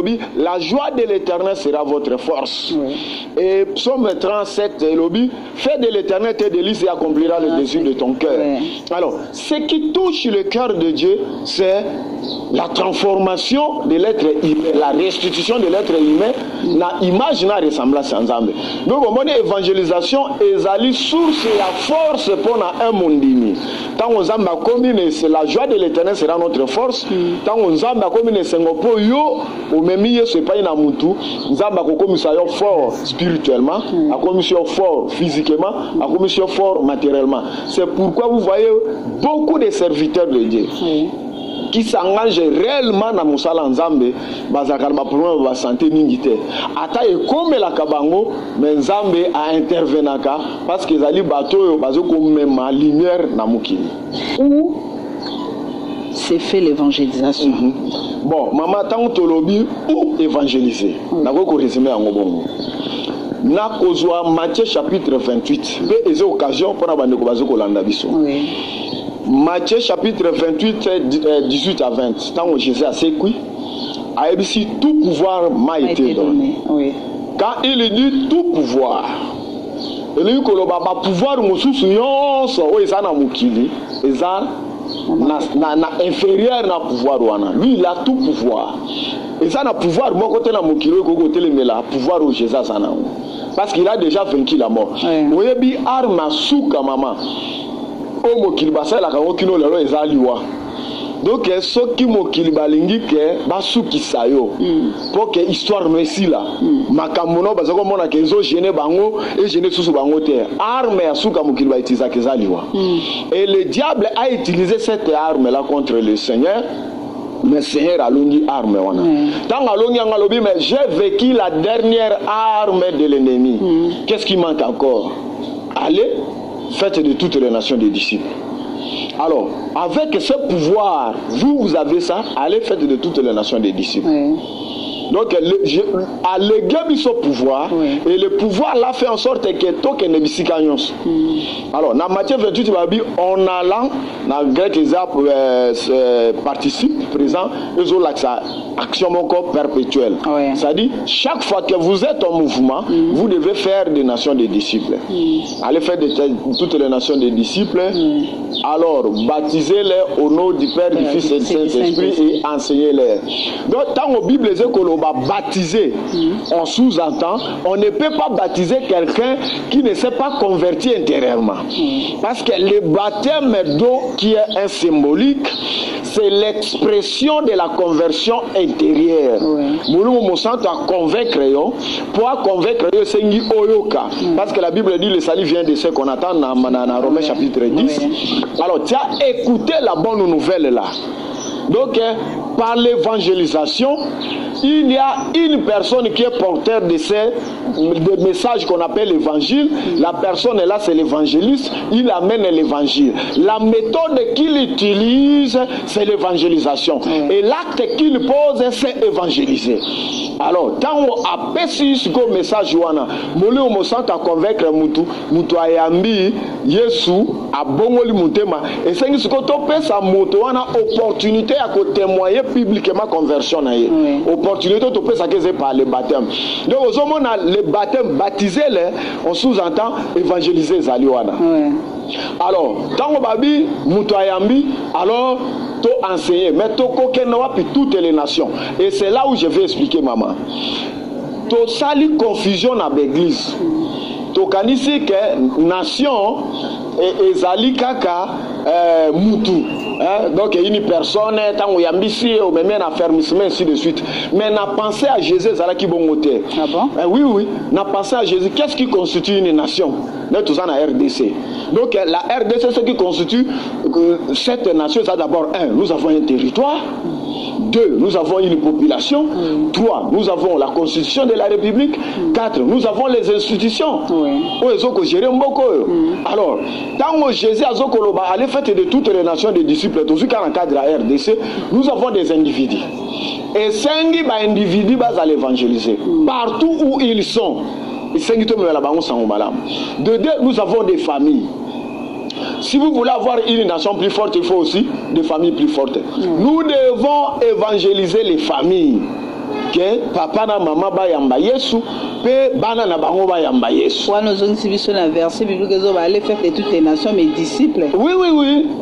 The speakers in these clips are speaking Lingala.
lobby, la joie de l'Éternel sera votre force. Et psaume 37 lobby, fais de l'Éternel tes délices et accomplira le désir de ton cœur. Alors, ce qui touche le cœur de Dieu, c'est la transformation de l'être humain, la restitution de l'être humain, na image na ressemblance ensemble. Donc, mon évangélisation est source et la force pour un mondini. Tant on zamba commune, c'est la joie de l'Éternel sera notre force. Tant on zamba commune, c'est ngopo yo, au même ce pas une amutu, zamba kokomi sa yo fort spirituellement, a commission fort physiquement, a commission fort matériellement. C'est pourquoi vous voyez beaucoup de serviteurs de Dieu qui s'engagent réellement dans Moussala Nzambe, bazakalba problème de santé ningite. Ata e comme la kabango, mais Nzambe a intervenaka parce que zali bateau bazoko même lumière na mukini. Où s'est fait l'évangélisation? Bon, maman tant tolobi ou évangéliser. Nako résumer en bongo. Na kozwa Matthieu chapitre 28. Be eze occasion pour na bandeko bazoko landa biso. Matthieu chapitre 28, 18 à 20. Tant que Jésus a sécui, a ici tout pouvoir m'a été donné. Quand il dit tout pouvoir, il dit que le pouvoir na inférieur na pouvoir wana. Lui il a tout pouvoir. Et ça na pouvoir mon côté na mukili ko côté le mela pouvoir au Jésus sana. Parce qu'il a déjà vaincu la mort. Oyebi arma souka mama. O mokili basala ka okino lelo ezaliwa. Donc ce qui mokili balingi ke basuki sayo pour que histoire messi là makamono bazako mona ke zo gêner bango et gêner susu bango terre arme ya suka mokili ba itisa kezaliwa. Et le diable a utilisé cette arme là contre le Seigneur. Mais Seigneur a longi arme wana. Tant a longi ngalobi mais j'ai vécu la dernière arme de l'ennemi. Qu'est-ce qui manque encore? Allez, faites de toutes les nations des disciples. Alors, avec ce pouvoir, vous avez ça, allez faites de toutes les nations des disciples. Donc, alléguez ce pouvoir, et le pouvoir là fait en sorte que tout que ne bisikanyons. Alors, dans Matthieu 28, il va dire, en allant, dans le grec, les participe, présent, ils ont l'action encore perpétuelle. C'est-à-dire, chaque fois que vous êtes en mouvement, vous devez faire des nations des disciples. Allez faire de toutes les nations des disciples. Alors, baptisez-les au nom du Père, du Fils et du Saint-Esprit et enseignez-les. Donc, tant que la Bible dit que l'on va baptiser, on sous-entend, on ne peut pas baptiser quelqu'un qui ne s'est pas converti intérieurement. Parce que le baptême d'eau, qui est un symbolique, c'est l'expression de la conversion intérieure. Nous sommes à convaincre, pour convaincre, c'est oyoka. Parce que la Bible dit le salut vient de ce qu'on attend dans Romains chapitre 10. Alors, tu as écouté la bonne nouvelle là. Donc, par l'évangélisation, il y a une personne qui est porteur de ces messages qu'on appelle l'évangile. La personne est là, c'est l'évangéliste. Il amène l'évangile. La méthode qu'il utilise, c'est l'évangélisation. Et l'acte qu'il pose, c'est évangéliser. Alors, quand on appelle ce message, on se sent à convaincre Moutou Ayambi, Yesu, à Bongoli Moutema. Et c'est ce qu'on appelle sa moto, on a opportunité à témoigner publiquement conversion. Opportunité de faire ça que c'est par le baptême. Donc, au moment où le baptême, baptiser-les, on sous-entend évangéliser Zaliwana. Alors, quand on va dire Moutou Ayambi, alors, tu enseigner, mais tu connais toutes les nations. Et c'est là où je vais expliquer, maman. Tu sali confusion dans l'église. Tu connais que nation et Zali Kaka Moutou. Donc, une personne, tant qu'on y a mis, ou même un affermissement, ainsi de suite. Mais n'a pensé à Jésus, Zala qui bon côté. Ah bon? Oui, n'a pensé à Jésus. Qu'est-ce qui constitue une nation? Nous, tout ça, la RDC. Donc, la RDC, ce qui constitue cette nation, c'est d'abord, nous avons un territoire. 2, nous avons une population. 3, nous avons la constitution de la République. 4, nous avons les institutions. Alors, quand Jésus a Zokoloba, allez faire de toutes les nations des disciples, tout ce qui est en cadre de la RDC, nous avons des individus. Et 5 individus à l'évangéliser. Partout où ils sont. De 2, nous avons des familles. Si vous voulez avoir une nation plus forte, il faut aussi des familles plus fortes. Nous devons évangéliser les familles. que papa na maman ba yamba Yesu pe bana na bango ba yamba Yesu. Pour nous on dit sur un verset biblique que va aller faire de toutes les nations mes disciples. Oui.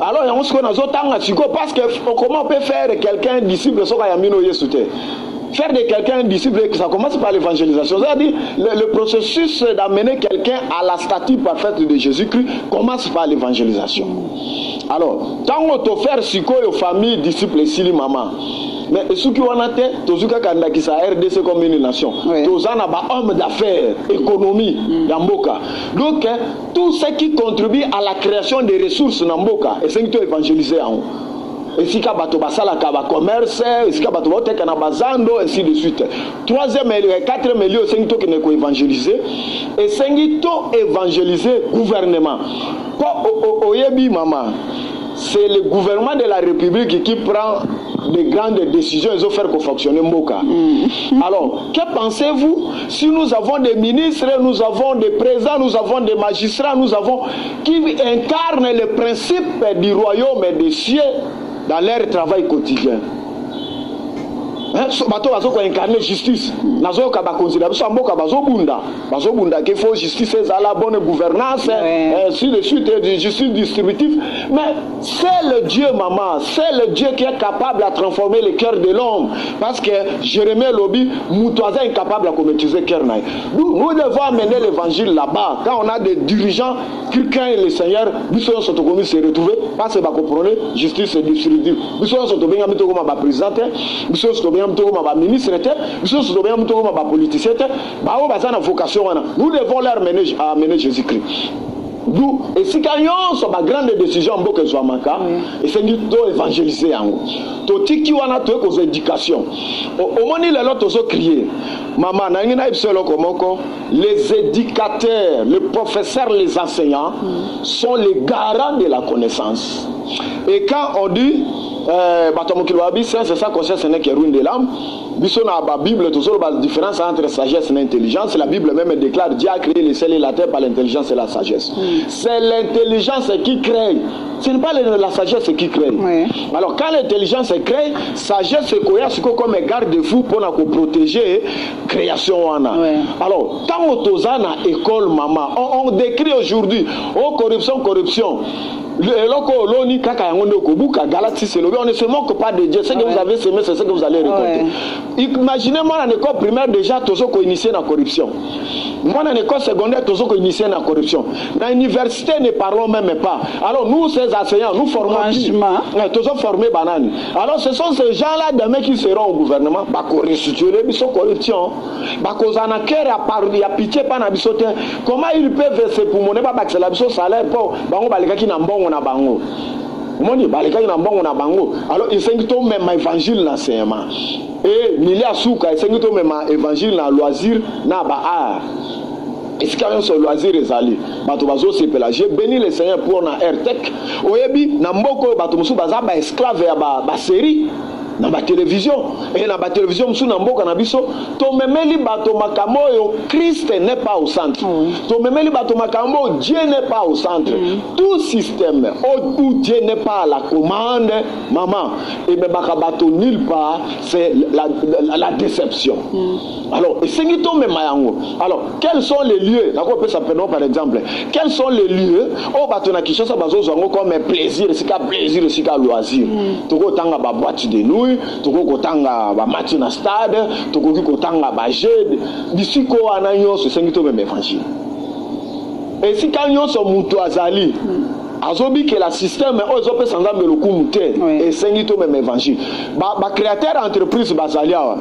Alors on se connaît autant parce que comment on peut faire quelqu'un disciple so ka yamino Yesu te. Faire de quelqu'un un disciple, ça commence par l'évangélisation. C'est-à-dire, le processus d'amener quelqu'un à la stature parfaite de Jésus-Christ commence par l'évangélisation. Alors, tant qu'on fait ce qu'on aux familles, disciples, ici, les mamans. Mais ce qui on a fait, tout ce qui sa RDC comme une nation, tout ça n'a pas homme d'affaires, économie, Namboka. Donc, tout ce qui contribue à la création des ressources Namboka, et c'est qui évangélisé en haut. Et si kabato basala kaba commerce, et si kabato bote kana bazando, ainsi de suite. Troisième et quatrième lieu, c'est qui ne ko évangéliser, et c'est qui évangéliser gouvernement. Oyebi mama, c'est le gouvernement de la République qui prend de grandes décisions, ils ont fait fonctionner Mboka. Alors, que pensez-vous si nous avons des ministres, nous avons des présidents, nous avons des magistrats, nous avons qui incarnent les principes du royaume et des cieux dans leur travail quotidien? Bato bazo ko incarner justice nazo ka ba considérer so mboka bazo bunda qu'il faut justice et la bonne gouvernance ainsi de suite de justice distributive. Mais c'est le Dieu maman, c'est le Dieu qui est capable de transformer le cœur de l'homme, parce que Jérémie Lobi Moutoisa est incapable de commettre le cœur. Nous devons amener l'évangile là-bas. Quand on a des dirigeants qui craignent le Seigneur, nous sommes commis se retrouver parce que ba comprendre justice distributive. Nous sommes bien mis comme ba président, nous sommes ma ministre, ma politicien, vocation. Nous devons leur amener Jésus-Christ. Et si quand on a une grande décision, et c'est nous évangéliser. Toti qui wana to ko éducation. Au moment il est tous crier. Maman na ngina ibselo komoko, les éducateurs, les professeurs, les enseignants sont les garants de la connaissance. Et quand on dit c'est ça qu'on sait, ce n'est que ruine de l'âme. La Bible, toujours la différence entre sagesse et intelligence. La Bible même déclare Dieu a créé les ciels et la terre par l'intelligence et la sagesse. C'est l'intelligence qui crée. Ce n'est pas la sagesse qui crée. Alors quand l'intelligence crée, sagesse c'est comme un garde-fou pour nous protéger la création. Alors, quand on est dans l'école, maman, on décrit aujourd'hui, corruption. On ne se moque pas de Dieu. Ce que vous avez semé, c'est ce que vous allez récolter. Imaginez-moi en école primaire déjà, tous ceux qui initient la corruption. Moi en école secondaire, tous ceux qui initient la corruption. Dans l'université, ne parlons même pas. Alors nous, ces enseignants, nous formons tous formés bananes. Alors ce sont ces gens-là demain qui seront au gouvernement. Restructurer, ils sont corruption. Il y a pitié par Nabisote. Comment ils peuvent se pour pas bac la salaire pour qui n'a bon on a bango. Alors il s'agit de même évangile l'enseignement. Et il y a souka, il s'agit de même évangile dans loisir, dans art. Est-ce qu'il y a un loisir ezali? Batobazo c'est pélagier. Béni le Seigneur pour na RTEC. Oyebi na mboko batomusu baza ba esclave ya ba série. Dans la télévision et dans la télévision nous sommes na biso to memeli bato makambo yo Christ n'est pas au centre. To memeli bato makambo Dieu n'est pas au centre. Tout système où Dieu n'est pas à la commande, maman, et même bato nulle part, c'est la déception. Alors, alors, quels sont les lieux? Par exemple, quels sont les lieux où bato na Kinshasa bazo comme plaisir, c'est qu'à loisir. Toko tanga ba boîte de nuit. Toko kotanga ba match na stade, toko kotanga ba jeu, bisiko ananyo se sengito même évangile. Et si kanyo so mutu azali, azobi que la système ozope sanzambe lokumute et sengito même évangile. Ba créateur entreprise bazalia.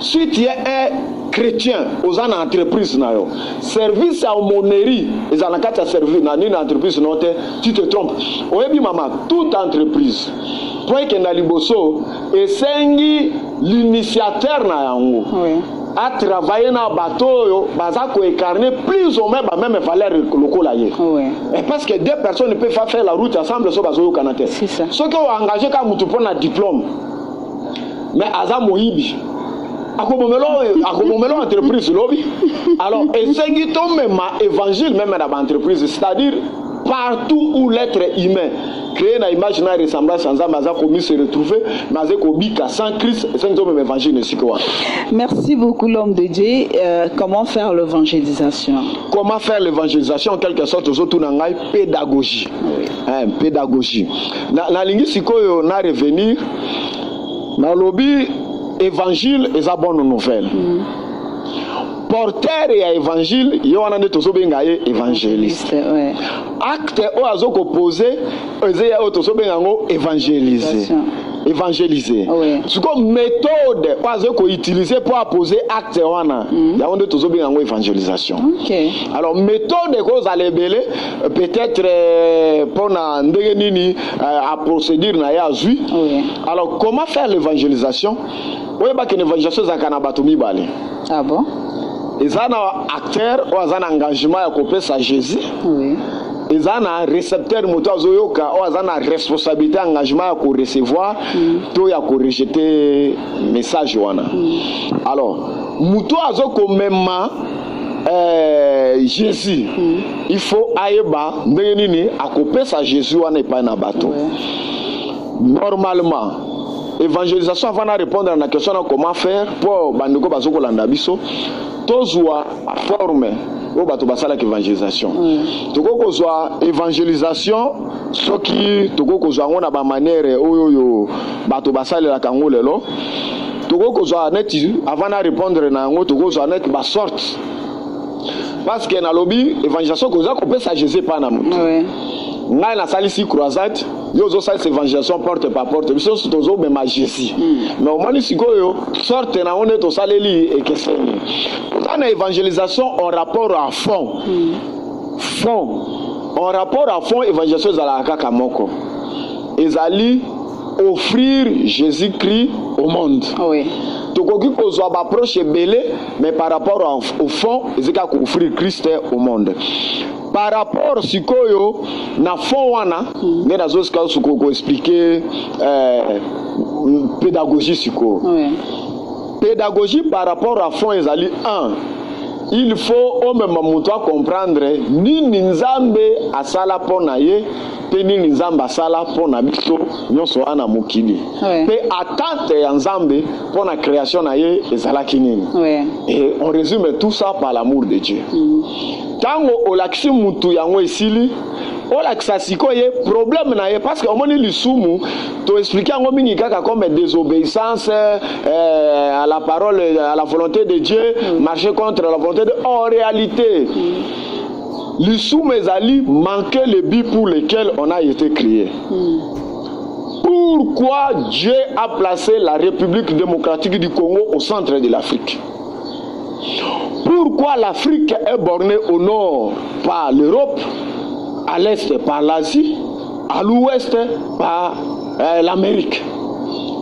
Si tu es un chrétien aux entreprises na yo, service à aumônerie, les anakata service na une entreprise note, tu te trompes. Oyebi mama, toute entreprise point que na liboso et sengi l'initiateur na yango a travaillé na bateau yo baza ko incarner plus ou moins même valeur lokola ye. Et parce que deux personnes ne peuvent pas faire la route ensemble so bazo yo kanate. C'est ça. Ceux qui ont engagé ka mutu pour na diplôme. Mais aza moyibi. Akomomelo entreprise lobby. Alors et sengi to même évangile même dans l'entreprise, c'est-à-dire partout où l'être humain créé na image na ressemblance ensemble a commis se retrouver mais a sans Christ et sans même évangile ne quoi. Merci beaucoup l'homme de Dieu. Comment faire l'évangélisation? Comment faire l'évangélisation en quelque sorte aux autres nangai pédagogie. Oui. Pédagogie. Na lingi sikoyo na revenir na lobby évangile est la bonne nouvelle. Porteur et évangile, il y a un évangéliste. Ouais. Acte ou azoko posé, il y a un évangéliser. Évangéliser. Ce que méthode ou azoko utiliser pour apposer acte wana, il y a un évangélisation. Alors méthode que vous allez belé peut-être pour na ndenini à procédure na ya zui. Alors comment faire l'évangélisation? Oui, bah que l'évangélisation zakana batumi balé. Ah bon? Ils ont un acteur ou un engagement à couper sa Jésus. Oui. Ils ont un récepteur moto zoyoka ou un responsabilité engagement à recevoir tout à rejeter message wana. Alors, moto azoko même Jésus. Il faut aïeba ndenini à couper sa Jésus wana pas na bateau. Normalement évangélisation avant de répondre à la question de comment faire pour bandeko bazoko landa biso tozwa forme o bato basala évangélisation toko kozwa évangélisation soki toko kozwa ngona ba manière oyo bato basala la kango lelo toko kozwa net avant de répondre na ngo toko kozwa net ba sorte parce que na lobby évangélisation koza ko pesa Jésus pas na moto ngai na salisi croisade yo zo sa évangélisation porte par porte biso tozo be Jésus mais au moins sikoyo sorte na on to saleli et que c'est dans évangélisation en rapport à fond en rapport à fond évangélisation za la kaka moko ezali offrir Jésus-Christ au monde. Oui. Tokoki kozwa ba approche belé mais par rapport au fond ezeka ko offrir Christ au monde. Par rapport sikoyo na fond wana nge nazo ska ko expliquer pédagogie siko. Oui. Pédagogie par rapport à fond ezali 1. Il faut au même moment comprendre ni nzambe asala pona ye pe ni nzambe asala pona biso nyonso ana mokili pe attente ya nzambe pona création na ye ezala kinini. Et on résume tout ça par l'amour de Dieu. Tango olaksi mutu yango esili olakisa sikoye problème na ye parce que omoni lisumu to expliquer ngo mingi kaka comme désobéissance à la parole à la volonté de Dieu marcher contre la volonté de en réalité lisumu ezali manquer le but pour lequel on a été créé. Pourquoi Dieu a placé la République démocratique du Congo au centre de l'Afrique? Pourquoi l'Afrique est bornée au nord par l'Europe, à l'est par l'Asie, à l'ouest par l'Amérique?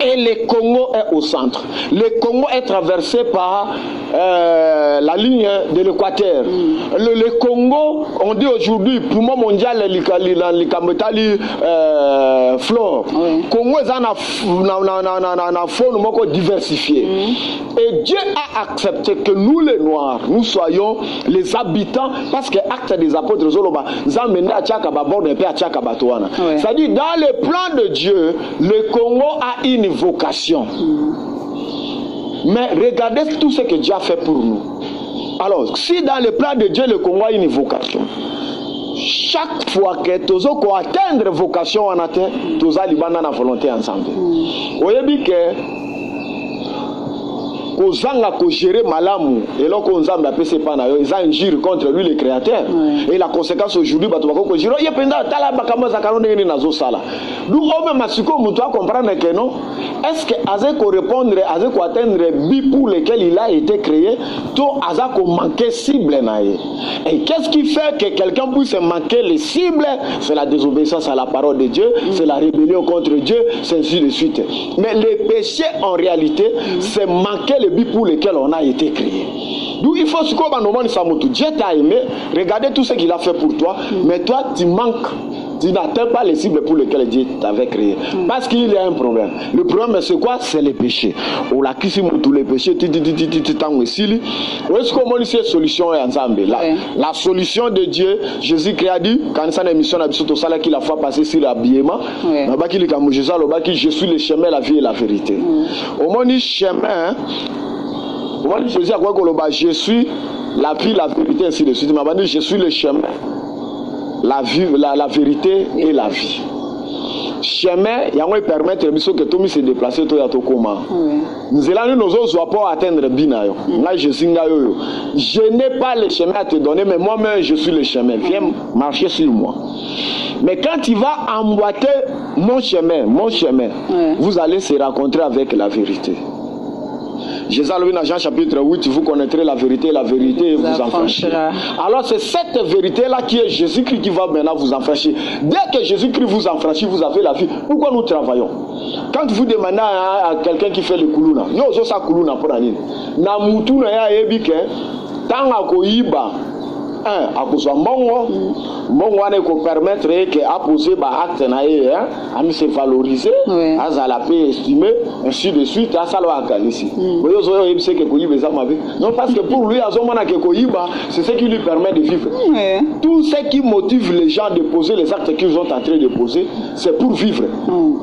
Et le Congo est au centre. Le Congo est traversé par la ligne de l'équateur. Le Congo, on dit aujourd'hui, poumon mondial, l'Ikambetali flore. Congo est un faune diversifié. Et Dieu a accepté que nous, les Noirs, nous soyons les habitants, parce que acte des apôtres, c'est-à-dire, dans le plan de Dieu, le Congo a une vocation. Mais regardez tout ce que Dieu a fait pour nous. Alors, si dans le plan de Dieu, le Congo a une vocation, chaque fois que tu as atteindre vocation en atteint, tu as la volonté ensemble. Vous voyez que kozanga ko gérer malamu et là ko nzambe apese pa na yo ils injure contre lui le créateur et la conséquence aujourd'hui bato bako ko jiro ye penda tala bakama za kanone ni nazo sala nous on même masiko muto a comprendre que non est-ce que azé ko répondre azé ko atteindre but pour lequel il a été créé to aza ko manquer cible na ye et qu'est-ce qui fait que quelqu'un puisse manquer les cibles? C'est la désobéissance à la parole de Dieu, c'est la rébellion contre Dieu, c'est ainsi de suite. Mais le péché en réalité c'est manquer le but pour lequel on a été créé. Donc il faut ce qu'on va Dieu t'a aimé, regardez tout ce qu'il a fait pour toi, mais toi tu manques Tu n'atteins pas les cibles pour lesquelles Dieu t'avait créé. Parce qu'il y a un problème. Le problème, c'est quoi? C'est les péchés. Ou la qui tous les péchés, solution est ensemble. La solution de Dieu, Jésus-Christ a dit, quand il a émission qu'il a fait passer sur l'habillement, je suis le chemin, la vie et la vérité. Au moins, le chemin, Jésus a quoi que je suis la vie, la vérité, ainsi de suite. Je suis le chemin, la vie, la vérité et la vie. Chemin, il y a un permettre que tout se déplacer tout à tout comment. Nous allons nous pas atteindre binayo. Là je n'ai pas le chemin à te donner, mais moi-même je suis le chemin. Viens marcher sur moi. Mais quand tu vas emboîter mon chemin, vous allez se rencontrer avec la vérité. Jésus a dit dans Jean chapitre 8, vous connaîtrez la vérité vous affranchira. Alors c'est cette vérité-là qui est Jésus-Christ qui va maintenant vous affranchir. Dès que Jésus-Christ vous affranchit, vous avez la vie. Pourquoi nous travaillons? Quand vous demandez à quelqu'un qui fait le kuluna, nous aussi ça kuluna pour la nuit. Na mutu na ya ebike, tanga koyiba. À cause de mon ane ko permettre que à poser acte na à se valoriser, à la paix estimer, ainsi de suite, à ça le ici. Non, parce que pour lui, c'est ce qui lui permet de vivre. Tout ce qui motive les gens de poser les actes qu'ils sont en train de poser, c'est pour vivre.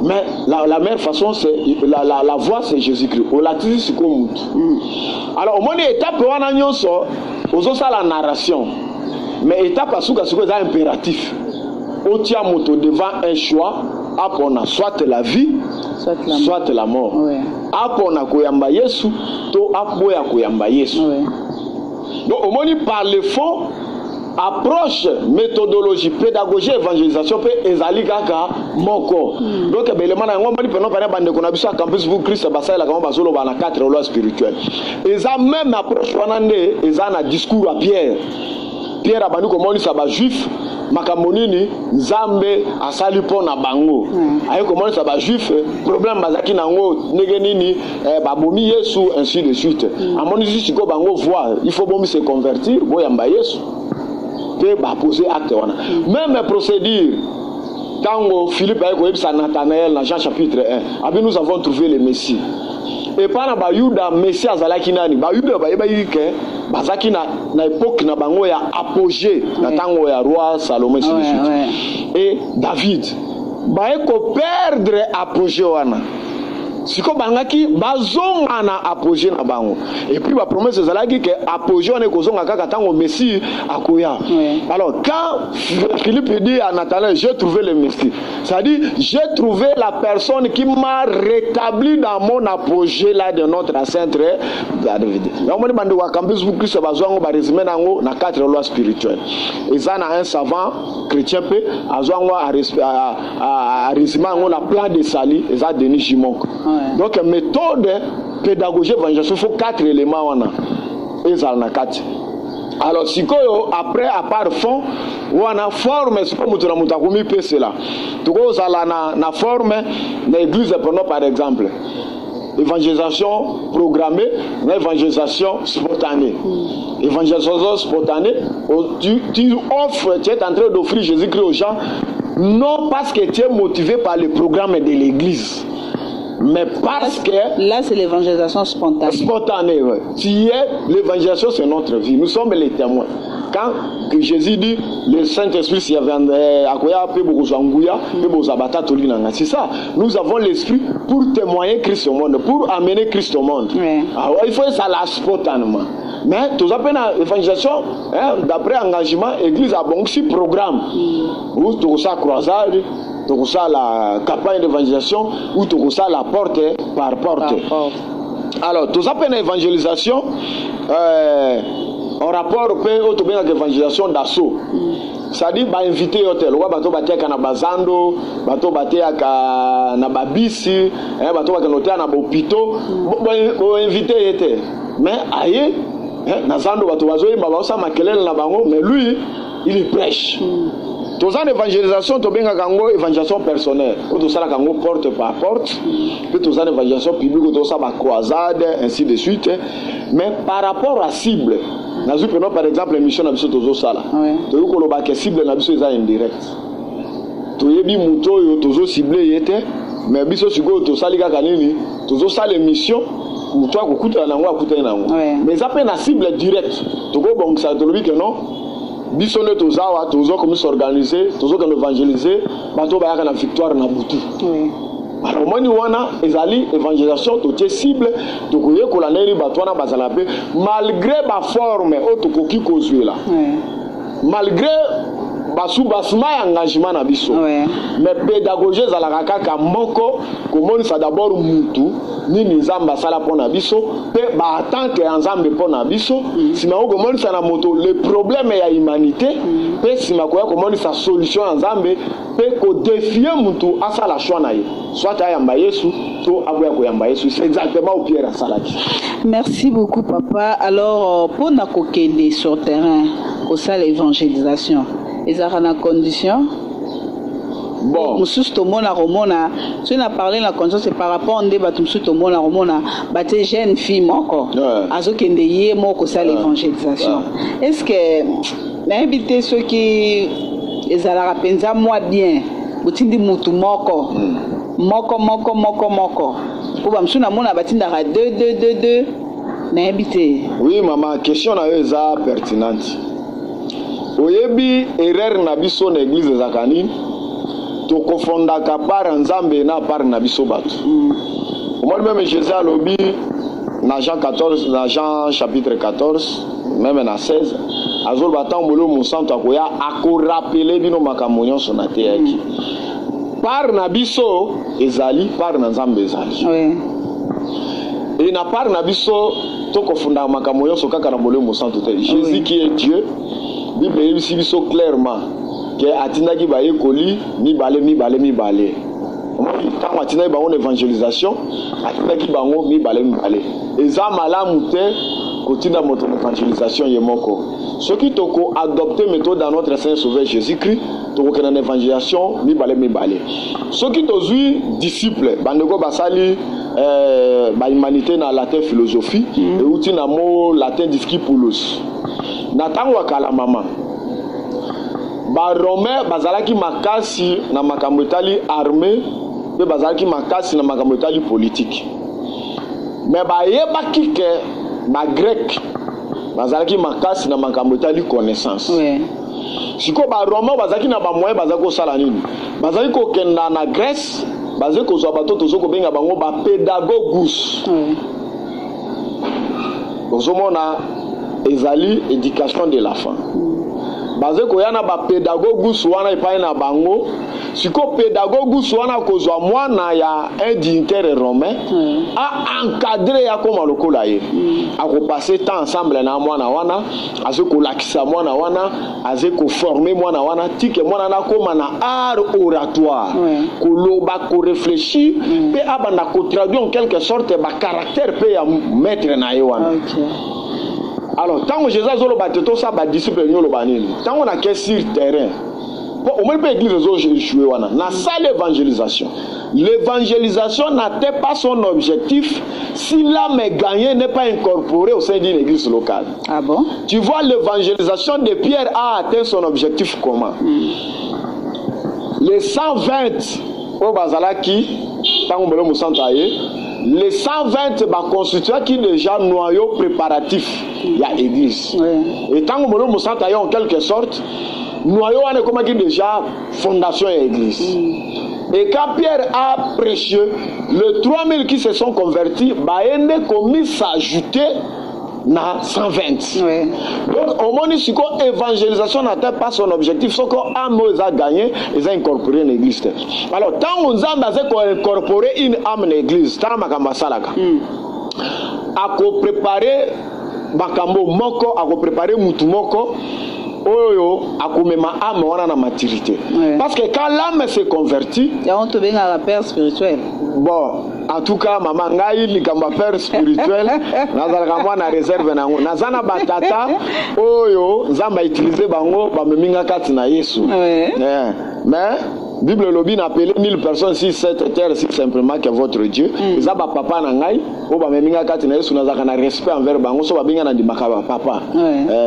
Mais la meilleure façon, c'est la voie, c'est Jésus-Christ. Alors, au moins, étape, on a la narration. Mais étape à souka c'est impératif. On tient moto devant un choix, apona soit la vie, soit la mort. Apona koyamba Yesu, to apoya koyamba Yesu. Donc au moins par le fond, approche, méthodologie, pédagogie, évangélisation peut ezali kaka moko. Donc élément na ngomba ni pendant par bande qu'on a besoin campus pour Christ basai la kamba bazolo bana 4 lois spirituelles. Eza même approche wanande eza na discours à Pierre. Pierre a bandu comme on dit ça ba juif makamonini nzambe asali pona bango ayo comment ça ba juif problème bazaki nango ndenge nini babomi Yesu ainsi de suite amoni siko bango voir il faut bomi se convertir boyamba Yesu te ba poser acte wana même procédure tango Philippe ayeko yebisa Nathanaël dans Jean chapitre 1 abi nous avons trouvé le Messie. Et par na bayuda Messie azalaki nani bayuda bayeba yike bazaki na époque na bango ya apogée na tango ya roi Salomon ainsi de suite. Et David baeko perdre apogée wana siko bangaki bazonga na apogée na bango et puis la promesse ezalaki que apogée on est kozonga kaka tango Messie akoya. Alors quand Philippe dit à Nathanaël j'ai trouvé le Messie, ça dit j'ai trouvé la personne qui m'a rétabli dans mon apogée là de notre sainte David. Donc on demande wa campus pour Christ bazonga ba résumé nango na 4 lois spirituelles. Et ça na un savant chrétien pe azonga à résumé nango na plan de Sali et ça Denis Gimon. Donc méthode pédagogie évangélisation, il faut 4 éléments wana ezalna 4. Alors sikoyo après à part fond wana forme c'est pas mutu na mutu akumi pese là tuko zala na forme na église prenons par exemple évangélisation programmée, évangélisation spontanée. Évangélisation spontanée, tu offres, tu es en train d'offrir Jésus-Christ aux gens non parce que tu es motivé par le programme de l'église, mais parce que... Là, c'est l'évangélisation spontanée. Spontanée, oui. L'évangélisation, c'est notre vie. Nous sommes les témoins. Quand que Jésus dit, le Saint-Esprit, c'est ça. Nous avons l'Esprit pour témoigner Christ au monde, pour amener Christ au monde. Alors, il faut ça là spontanément. Mais tout ça, l'évangélisation, d'après engagement, l'église a bon aussi programme. Où tout ça croisade, tout ça la campagne d'évangélisation, ou tout ça la porte par porte. Alors, tout ça, l'évangélisation, en rapport avec l'évangélisation d'assaut. C'est-à-dire, inviter hôtel, bato batia kana bazando, bato batia na babisi, bato batia na bopito, inviter était. Mais aïe, nazando bato bazoyi babaosa makelele na bango, mais lui, il prêche. Tous en évangélisation, tu as une évangélisation personnelle. Tu as une porte par porte. Puis tu as une évangélisation publique, tu as une croisade, ainsi de suite. Mais par rapport à cible, nous prenons par exemple l'émission de Tozo Sala. Tu as une cible indirect. toyebi muto oyo tozo ciblé yete mais biso siko to salika kanini tozo sala émission muto akokutana nango akutana nango mais ça peut na cible direct toko bon ça to lobi que non biso ne tozawa tozo comme s'organiser tozo comme évangéliser bato ba yaka na victoire na butu alors moni wana ezali évangélisation to cible to koye ko la neri bato wana bazala pe malgré ba forme o to koki kozwela malgré basuma engagement na biso mais pédagogie ezalaka kaka moko komonisa d'abord mutu nini nzambe asala mpo na biso mpe baatanke ya nzambe mpo na biso nsima ko komonisa na moto le problème ya humanité mpe nsima koya komonisa solution ya nzambe mpe kodefie mutu asala choix na ye soit ayamba yesu to aboya koyamba yesu. C'est exactement au Pierre asalaki. Merci beaucoup papa. Alors pour na kokende sur terrain au ça l'évangélisation ils ont la condition. Bon, monsieur Tomona Romona, si on a parlé de la condition, c'est par rapport à monsieur Tomona Romona, bâté jeune fille moko, azo kende yé moko ça l'évangélisation. Est-ce que l'invité ceux qui ils ont la penza moi bien, butindi mutu moko, moko. Pour monsieur na mona batinda ra 2 n'invité. Oui maman, question na eux est pertinente. Oyebi erreur na biso na église zakani to kofondaka par nzambe na par na biso bato. Moi même Jésus a lobi na Jean 14 na Jean chapitre 14 même na 16 azol batambolo mon santo akoya ako rappeler bino makambo nyonso na te yaki. Par na biso ezali par na nzambe ezali. Et na par na biso to kofunda makambo nyonso kaka na bolo mon santo te. Jésus qui est Dieu. Bible est ici clairement que atinaki ba ekoli mi balé. Quand atinaki ba on évangélisation, atinaki bango mi balé. Eza malamu te kotina moto évangélisation yemoko. Ce qui toko adopter méthode dans notre Seigneur Sauveur Jésus-Christ, toko kena évangélisation mi balé. Ce qui tozui disciple, bandeko basali ba humanité na latin philosophie et outi na mo latin discipulus. Natango akala mama ba Romain bazalaki makasi na makambo etali armée pe bazalaki makasi na makambo etali politique mais ba yebaki ke ba grec bazalaki makasi na makambo etali connaissance siko ba Romain bazalaki na ba moyen bazako sala nini bazalaki ko kenda na Grèce bazali ko zwa bato tozo ko benga bango ba pédagogus ozomona ezali éducation de l'enfant. Basé koyana ba pédagogus wana epai na bango, siko pédagogus wana kozwa mwana ya un dignitaire romain a encadré ya koma lokola ye. Ako passer temps ensemble na mwana wana, azeko lakisa mwana wana, azeko former mwana wana, tike mwana na koma na art oratoire. Koloba ko réfléchir pe abanda ko traduire en quelque sorte ba caractère pe ya maître na ye wana. Alors, tant que Jésus a dit tout ça, les disciples ont dit tant qu'on a qu'à sur terrain, au moins l'église a échoué. Dans ça l'évangélisation. L'évangélisation n'atteint pas son objectif si l'âme gagnée n'est pas incorporée au sein d'une église locale. Ah bon? Tu vois, l'évangélisation de Pierre a atteint son objectif comment? Les 120 au Bazalaki, tant qu'on me les 120 constituent qui déjà noyau préparatif il y a église et tant que nous sommes en quelque sorte noyau on est comme qui déjà fondation et église et quand Pierre a prêché les 3000 qui se sont convertis bah il est commis s'ajouter na 120 donc au moins si l'évangélisation n'atteint pas son objectif ce qu'on a gagné ils ont incorporé une église alors tant on a incorporé une âme dans l'église tant makamba salaka a préparer bakambo moko a préparer mutu moko oyo akomema âme wana na maturité parce que quand l'âme se convertit on te vient à la père spirituel bon en tout cas maman ngai likamba père spirituel nazalaka mwana réserve nango nazana batata oyo nzamba utiliser bango bameminga kati na Yesu mais Bible lobi na appelé 1000 personnes si cette terre si simplement que votre Dieu zaba papa na ngai o bameminga kati na Yesu nazaka na respect envers bango so babinga na ndimaka papa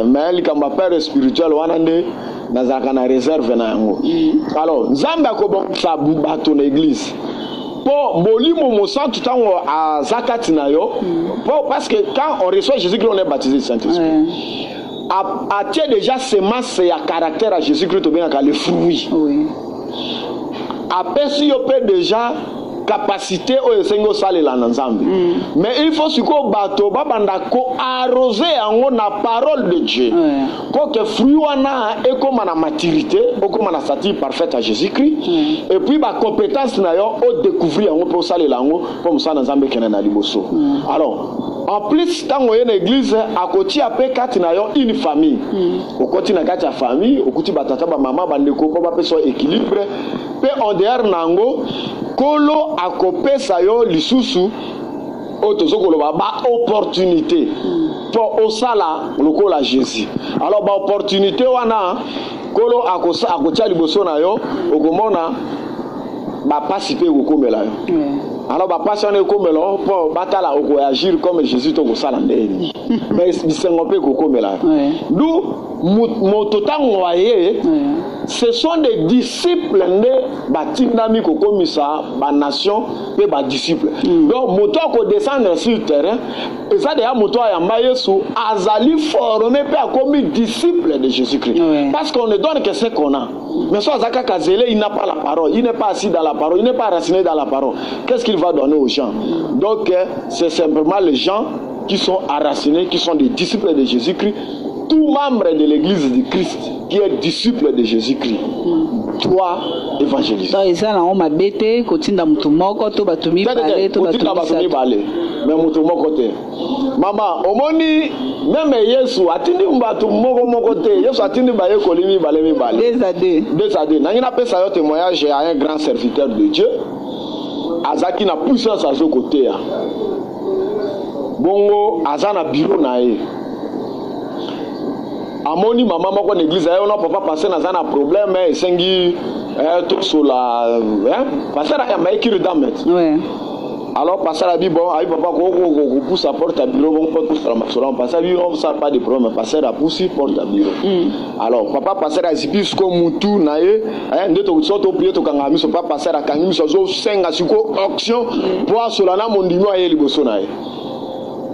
mais likamba père spirituel wana nde nazalaka na réserve na yango. Alors nzambe akobongisa bato na église po molimo mosantu tango azakati na yo parce que quand on reçoit Jésus-Christ on est baptisé du Saint-Esprit. A-t-il déjà semence et à caractère à Jésus-Christ ou bien le fruit? Oui. Après si on peut déjà capacité au Seigneur sale la nzambe. Mais il faut que bato babanda ko arroser en la parole de Dieu. Pour que fruit wana et comme la maturité, ou comme la stature parfaite à Jésus-Christ. Et puis ba compétence na yo au découvrir en pour sale lango comme ça nzambe kena na liboso. Alors en plus tant que une église à côté après quatre na yo une famille. Au côté na quatre famille, au côté batata ba maman bandeko pour ba personne équilibre. Pe en dehors nango kolo akopesa yo lisusu otozokoloba ba opportunité pour osala lokola Jésus. Alors ba opportunité wana kolo akotia liboso na yo okomona ba participer kokomela yo. Alors ba passionné kokomela pour batala oko agir comme Jésus to kosala ndeni. Mais bisengo pe kokomela. Nous mototango waye ce sont des disciples ne batindami kokomisa ba nation pe ba disciples. Donc moto ko descendre sur le terrain et ça déjà moto ya Yesu azali formé pe akomi disciple de Jésus-Christ. Parce qu'on ne donne que ce qu'on a. Mais soit Zaka Kazele, il n'a pas la parole, il n'est pas assis dans la parole, il n'est pas raciné dans la parole. Qu'est-ce qu'il va donner aux gens? Donc c'est simplement les gens qui sont enracinés, qui sont des disciples de Jésus-Christ. Tout membre de l'église de Christ qui est disciple de Jésus-Christ doit évangéliser. Donc ça là on m'a bêté kotinda mutu moko to batumi balé to batumi balé mais mutu moko te. Maman omoni même Yesu atindi mbatu moko te. Yesu atindi baye kolimi balé mi balé. Deux à deux. Nangina pesa yo témoignage à un grand serviteur de Dieu. Azaki na puissance à ce côté. Bongo azana bureau na ye. Amoni maman moko na église ayo na papa passer na zana problème et sengi tout sur la passer à maïkir damet. Ouais. Alors passer à bi bon ayi papa ko pousse à porte à bureau bon pas pousse la maçon passer à bi on ça pas de problème passer à pousser porte à bureau. Alors papa passer à zipis comme mutu na ye ndeto soto prier to kanga miso papa passer à kangi miso zo senga siko auction pour cela na mondimi aye liboso na ye.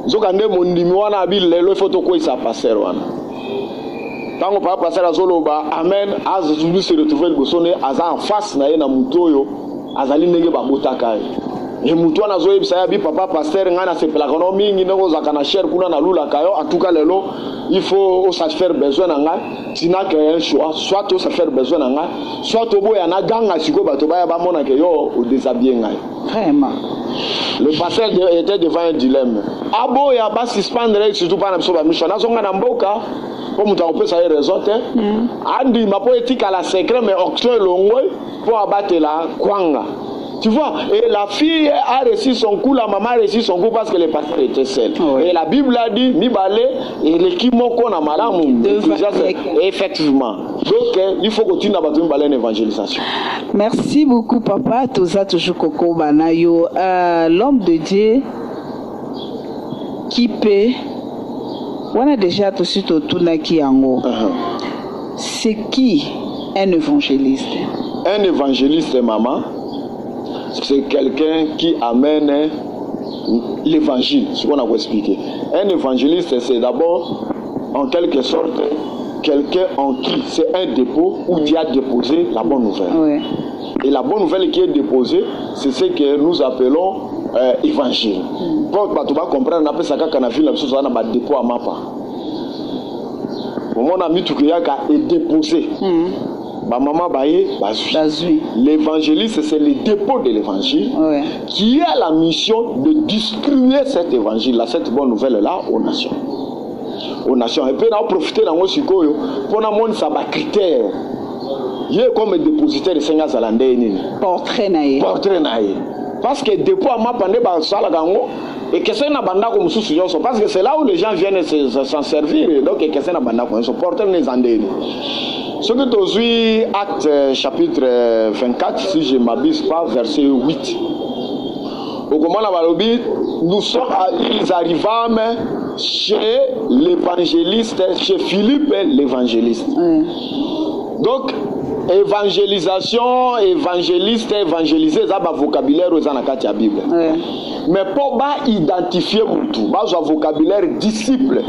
Zokande mondimi wana bi lelo photo ko isa passer wana. Quand on parle passer à Zoloba, Amen, Azulu se retrouver le bosone, Aza en face na ye na mutoyo, Azali nege ba botaka. Et mutoyo na zoe bisaya bi papa pasteur ngana se pelakono mingi ngo zakana cher kuna na lula kayo, en tout cas lelo, il faut satisfaire besoin na nga, tina que un choix, soit to satisfaire besoin na nga, soit to boya na ganga siko bato baya ba mona ke yo o déshabiller nga. Vraiment. Le pasteur était devant un dilemme. Abo ya ba suspendre surtout pas na biso ba mission na zonga na mboka. Comme tu as ça raison, Andi ma poétique à la secret mais auction longue pour abattre la kwanga. Tu vois, et la fille a reçu son coup, la maman a reçu son coup parce que le pasteur était seul. Et la Bible a dit, mi balé et l'équipe qu'on a malade. Effectivement. Donc il faut continuer à battre une balai d'évangélisation. Merci beaucoup papa. Tout ça toujours Koko Banayo. L'homme de Dieu qui peut. On a déjà tout de suite autour de Kiango. C'est qui un évangéliste? Un évangéliste, maman, c'est quelqu'un qui amène l'évangile, ce qu'on a expliqué. Un évangéliste, c'est d'abord, en quelque sorte, quelqu'un en qui c'est un dépôt où Dieu a déposé la bonne nouvelle. Oui. Et la bonne nouvelle qui est déposée, c'est ce que nous appelons évangile. Quand tu vas comprendre, on appelle ça quand on a vu la chose, on a un dépôt à mapa. Mon ami Toukiyaka est déposé. Ma maman Baye, l'évangéliste, c'est le dépôt de l'évangile qui a la mission de distribuer cet évangile-là, cette bonne nouvelle-là aux nations. Aux nations. Et puis, on a profité dans mon sikoyo pour nous montrer ça critère. Il est comme dépositaire de Seigneur Zalandé. Portrait naïe. Portrait naïe. Parce que depuis à ma pandé et que c'est un banda comme sous parce que c'est là où les gens viennent s'en servir donc que c'est un banda comme porter les andés. Ce que tu as acte chapitre 24 si je ne m'abuse pas verset 8. Au moment nous sommes ils arrivent chez l'évangéliste chez Philippe l'évangéliste. Donc évangélisation, évangéliste, évangéliser, ça va vocabulaire aux anakati à Bible. Mais pour identifier mutu, un vocabulaire disciple,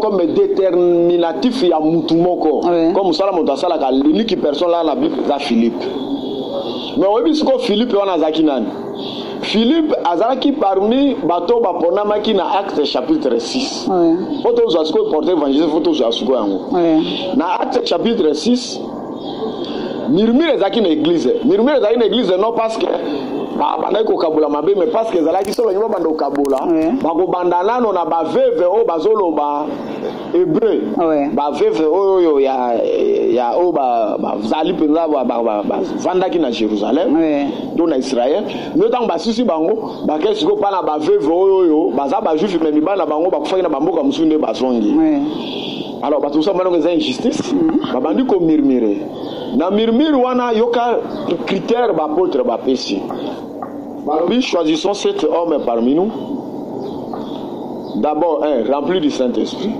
comme déterminatif il y a mutu moko. Comme ça la montasala ka l'unique personne là la Bible c'est Philippe. Mais oui ce que Philippe on a zakinan. Philippe azaki parmi bateau baponama qui na Acte chapitre 6. Photo zo asko porter évangile photo zo asko yango. Na Acte chapitre 6 Murmure ezaki na église. Murmure ezaki na église non parce que bana ko kabula mabe mais parce que ezalaki solo nyuma banda kabula bako bandana no na ba veve o bazolo ba hébreu ba veve oyo ya o ba zali penza ba vandaki na Jérusalem do na Israël no tant ba sisi bango ba kesi ko pana ba veve oyo baza ba juif mais mibana bango ba kufanya na bamboka musunde bazongi. Alors ba tout ça maintenant c'est injustice ba bandi ko murmurer na murmure wana yoka critère ba apôtre ba pesi. Nous choisissons cet homme parmi nous. D'abord, rempli du Saint-Esprit,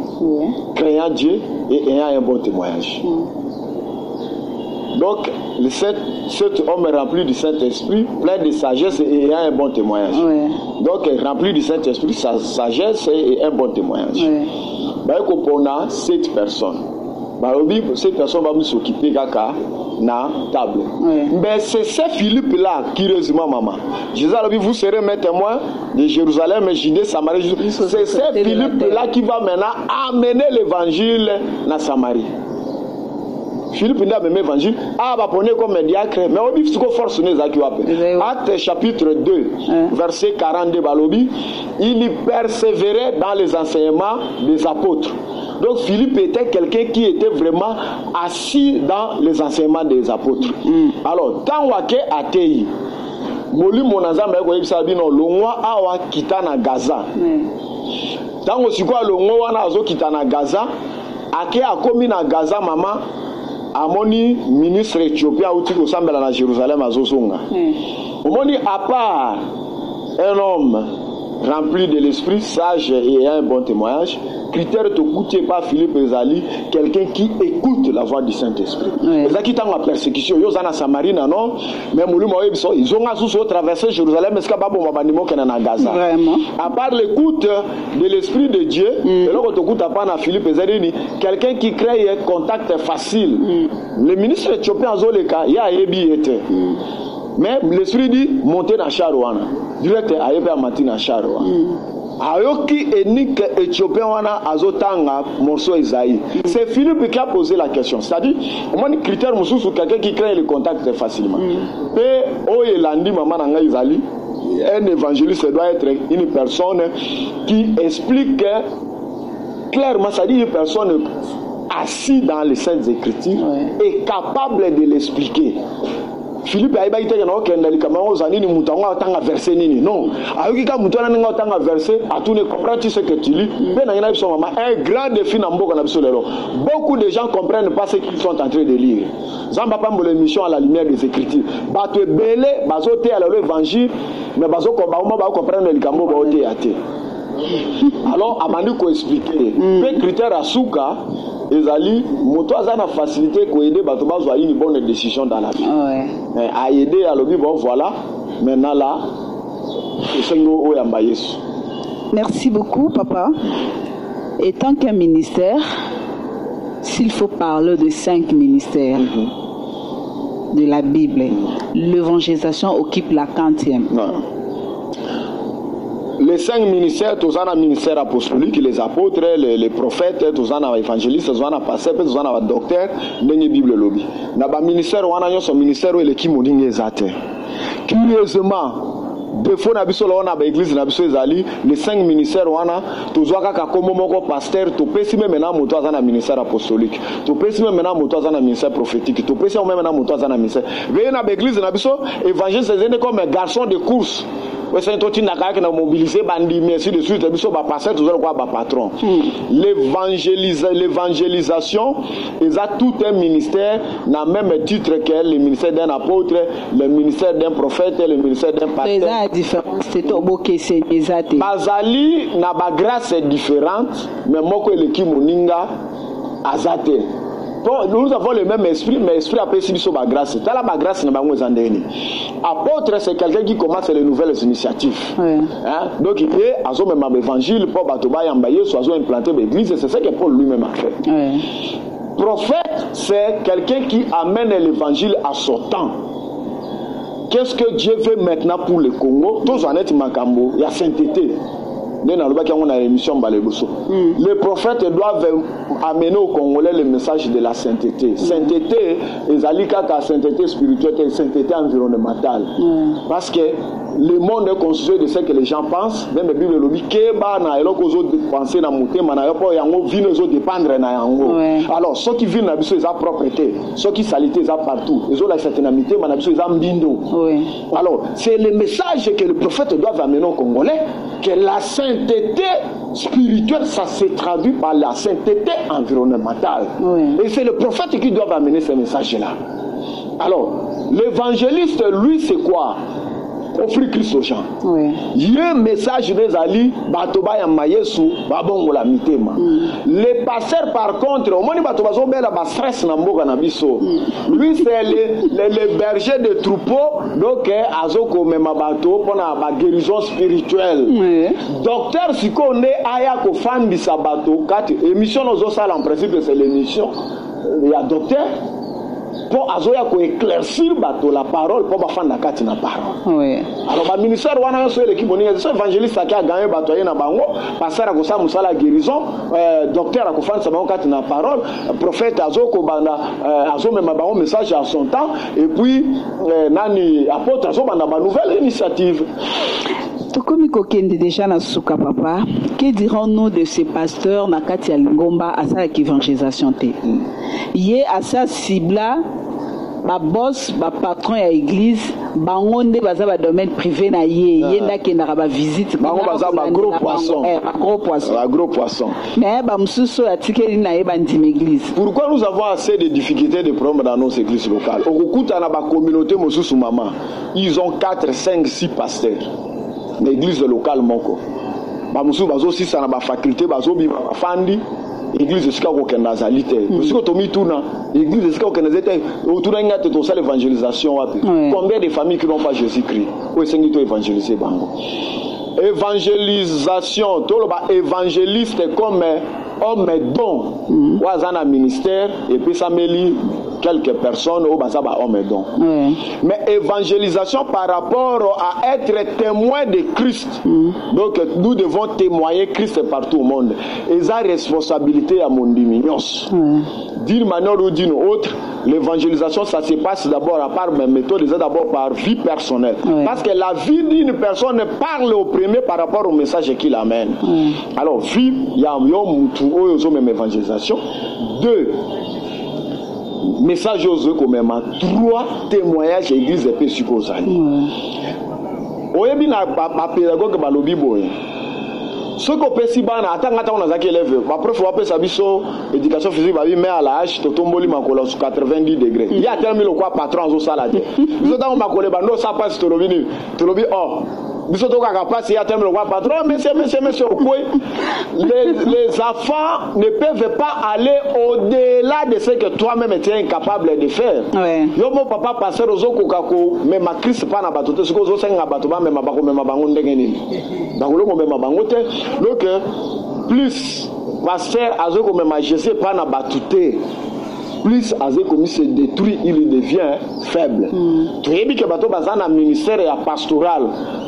craignant Dieu et ayant un bon témoignage. Donc, cet homme est rempli du Saint-Esprit, plein de sagesse et ayant un bon témoignage. Donc, rempli du Saint-Esprit, sa sagesse et un bon témoignage. On a 7 personnes. Cette personne va s'occuper kaka na table. Mais c'est Philippe là qui résume maman. Jésus a dit vous serez mes témoins de Jérusalem, Judée, Samarie. C'est Philippe là qui va maintenant amener l'évangile na Samarie. Philippe n'a même évangile. Va prendre comme diacre. Mais on dit que force n'est Acte chapitre 2, verset 42 balobi, il y persévérait dans les enseignements des apôtres. Donc Philippe était quelqu'un qui était vraiment assis dans les enseignements des apôtres. Alors, tant wake atei, moli monazamba yako yebisa bino longwa awa kitana Gaza. Tant osiko longwa wana azo kitana Gaza, ake akomi na Gaza mama amoni ministre éthiopien uti ko sambela na Jérusalem azosonga. Omoni à part un homme rempli de l'esprit, sage et ayant un bon témoignage, critère de goûter par Philippe Ezali, quelqu'un qui écoute la voix du Saint-Esprit. Les qui sont en persécution, ils sont en Samarie, non, mais ils ont traversé Jérusalem, mais ce n'est pas bon, Gaza. À part l'écoute de l'Esprit de Dieu, Philippe Ezali, quelqu'un qui crée un contact facile. Le ministre éthiopien Zoleka, il y a été. Mais l'esprit dit monter dans Charouana. Direct à Yébé Amati dans Charouana. Ayoki enik éthiopien wana azotanga morceau Isaïe. C'est Philippe qui a posé la question. C'est-à-dire, on a un critère sur quelqu'un qui crée le contact facilement. Et Oyelandi Maman Nanga Izali, un évangéliste doit être une personne qui explique clairement, c'est-à-dire une personne assise dans les Saintes Écritures et capable de l'expliquer. Philippe a dit que non, verset, à tout ne comprend ce que tu lis. Un grand défi dans beaucoup de gens ne comprennent pas ce qu'ils sont en train de lire. Zamba pas l'émission à la lumière des Écritures. Bato belé, bazoté à l'évangile, mais bazo comprendre le cambo baoté até. Alors, Amandi ko expliquer. Peu critère à souka. Ezali, moto azana facilité pour aider bato bazwa une bonne décision dans la vie. À aider à l'objet, bon voilà. Maintenant là, merci beaucoup, papa. Et tant qu'un ministère, s'il faut parler de 5 ministères de la Bible, l'évangélisation occupe la 40e. Les 5 ministères, tous en ministère apostolique, les apôtres, les prophètes, tous en évangélistes, tous en pasteurs, tous en docteurs, les Bible lobby. Dans le ministère, on a son ministère où l'équipe mouding est atteint. Curieusement, défaut na biso on a l'église na biso ezali les 5 ministères wana tozwaka ka komo moko pasteur to pesi même na moto azana ministère apostolique to pesi même na moto azana ministère prophétique to pesi même na moto azana ministère veille na l'église na biso évangéliste c'est comme un garçon de course. C'est tout une attaque qui a mobilisé bandi merci de suite biso ba pasteur toujours quoi ba patron. L'évangélisation ils a tout un ministère na même titre que le ministère d'un apôtre, le ministère d'un prophète, le ministère d'un pasteur. Différence c'est au beau que c'est exact. Bazali na ba grâce est différente mais moko eleki moninga azate. Nous avons le même esprit, mais l'esprit a perçu sur la grâce. Dans la grâce, apôtre, c'est quelqu'un qui commence les nouvelles initiatives. Ouais. Hein? Donc, il est à son même évangile, pour Batoba Yambaye, soit implanté l'église, c'est ce que Paul lui-même a fait. Ouais. Prophète, c'est quelqu'un qui amène l'évangile à son temps. Qu'est-ce que Dieu veut maintenant pour le Congo? Tous en est Makambo, il y a sainteté. Les prophètes doivent amener aux Congolais le message de la sainteté. Sainteté, la sainteté spirituelle et la sainteté environnementale. Parce que le monde est constitué de ce que les gens pensent. Même la Bible le dit que penser dans dépendre. Alors, ceux qui vivent dans la propreté, ceux qui salité, ils ont partout. Ils ont la sainteté, ils ont bindo. Alors, c'est le message que le prophète doit amener aux Congolais, que la sainteté spirituelle, ça se traduit par la sainteté environnementale. Et c'est le prophète qui doit amener ce message-là. Alors, l'évangéliste, lui, c'est quoi? Offrir Christ aux gens. Il y a un message des Ali, Batoba Yamayesu, Babongo la mitema. Les pasteurs, par contre, au moment où Batoba Zobé la stress Namboga Nabiso, lui, c'est les bergers de troupeaux, donc, Azoko Memabato, pour la guérison spirituelle. Docteur, si on est Ayako fan du Sabato, émission nos salles, en principe, c'est l'émission. Il y a docteur. Pour azoya ko éclaircir bateau la parole pour ba fanda kati na parole. Alors ba ministère wana so l'équipe on est évangéliste qui a gagné bateau na bango, pasteur ko sa musala guérison, docteur ko fanda sa bango kati na parole, prophète azoko banda azo même ba message à son temps et puis nani apôtre azo banda ba nouvelle initiative. Tokomi kokende déjà na suka papa, que dirons-nous de ces pasteurs na kati ya Lingomba à sa évangélisation té? Yé à sa cibla ba boss ba patron ya église bangonde baza ba domaine privé na yé nda kenda ba visite bango baza ba gros poisson gros poisson mais ba mususu atikeli na yeba ndime église. Pourquoi nous avons assez de difficultés de problèmes dans nos églises locales? Okukuta na ba communauté mususu mama, ils ont 4 5 6 pasteurs. L'église locale moko ba mususu bazo sisa na ba faculté bazo bi ba fandi église sika ko kenda zalité siko to mi tuna église sika ko kenda zete autour ngate to sala évangélisation wapi. Combien de familles qui n'ont pas Jésus-Christ o esengi to évangéliser bango. Évangélisation to lo ba évangéliste comme homme don wazana ministère et puis sameli quelques personnes au basaba homme don. Mais évangélisation par rapport à être témoin de Christ. Donc nous devons témoigner Christ partout au monde. Et ça responsabilité à mon diminution. D'une manière ou d'une autre, l'évangélisation ça se passe d'abord à part mes méthodes, d'abord par vie personnelle. Parce que la vie d'une personne parle au premier par rapport au message qu'il amène. Alors vie, il y a même évangélisation. 2. Message aux comme 3 témoignages église et peu supposés. Oyebi na ba pédagogue ba lobi boy. Ce qu'on peut si bana atanga on a zaki élève. Ba prof wa pesa biso éducation physique ba mais à l'âge to tomboli makolo sur 90 degrés. Il y a terminé le quoi patron zo salade. Biso ta makolo ba no ça passe to lobi oh. Les enfants ne peuvent pas aller au-delà de ce que toi-même tu es incapable de faire. Yo mon papa pasteur ozo kokako mais ma Christ pas na batote ce que ozo senga bato ba même bako même bango ndenge nini. Bakolo ko même bango te. Donc plus pasteur azo ko même Jésus pas na batote. Plus Azé comme se détruit, il devient faible. Tu sais que bateau bazana ministère et pastoral,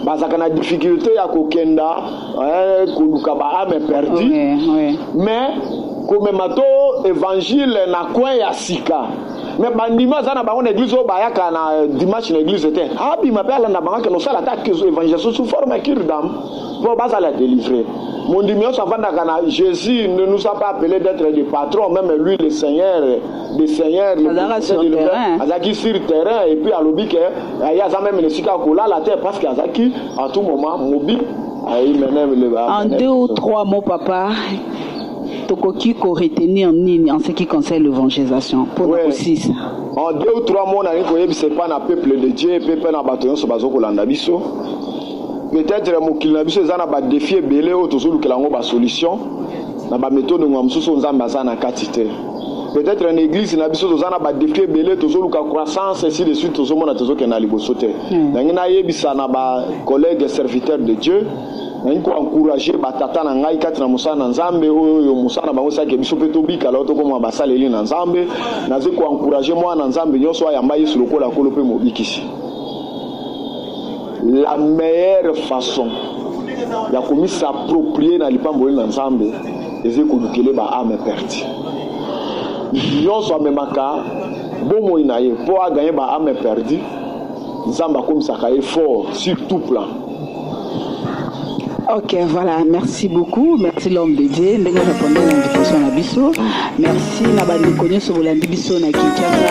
bazana difficulté à kokenda, kolukaba ame perdu. Mais comme mato évangile na quoi ya sika. Mais bandima zana bango église o bayaka na dimanche na église était. Ah bi m'appelle na bango que nous sala attaque évangélisation sous forme kirdam pour bazala délivrer. Mon dimanche avant d'akana Jésus ne nous a pas appelé d'être des patrons, même lui le Seigneur, le Seigneur Azaki sur le terrain et puis à l'obi que il y a ça même le sika kola la terre parce qu'Azaki à tout moment mobile en 2 ou 3 mots papa. Tokoki ko retenir en ce qui concerne l'évangélisation pour nous 6. En 2 ou 3 mots c'est pas un peuple de Dieu, peuple na bataillon so bazoko landa biso. Peut-être mokili na biso ezana ba défi belé o tozulu kelango ba solution na ba méthode ngwa mususu nzamba za na katite. peut-être une église na biso tozana ba défi belé tozoluka croissance ainsi de suite tozomona tozokena liboso te nangi na yebisa na ba collègues serviteurs de Dieu nangi ko encourager batata na ngai kati na musala na nzambe oyo musala bango saki biso pe tobika la to koma basaleli na nzambe naze ko encourager moi na nzambe nyoso ayamba Yesu lokola kolo pe mobikisi. La meilleure façon ya komi s'approprier na lipamboli na nzambe eze kodukele ba ame perte nyonso amemaka bomoi na ye po aganye ba ame perdi nzambe akomisaka ye fort sur tout plan. Ok, voilà, merci beaucoup. Merci l'homme de Dieu. Nous avons répondu à l'invitation à Bisso. Merci. Nous avons connu ce que vous avez dit, Bisso, na Kinshasa.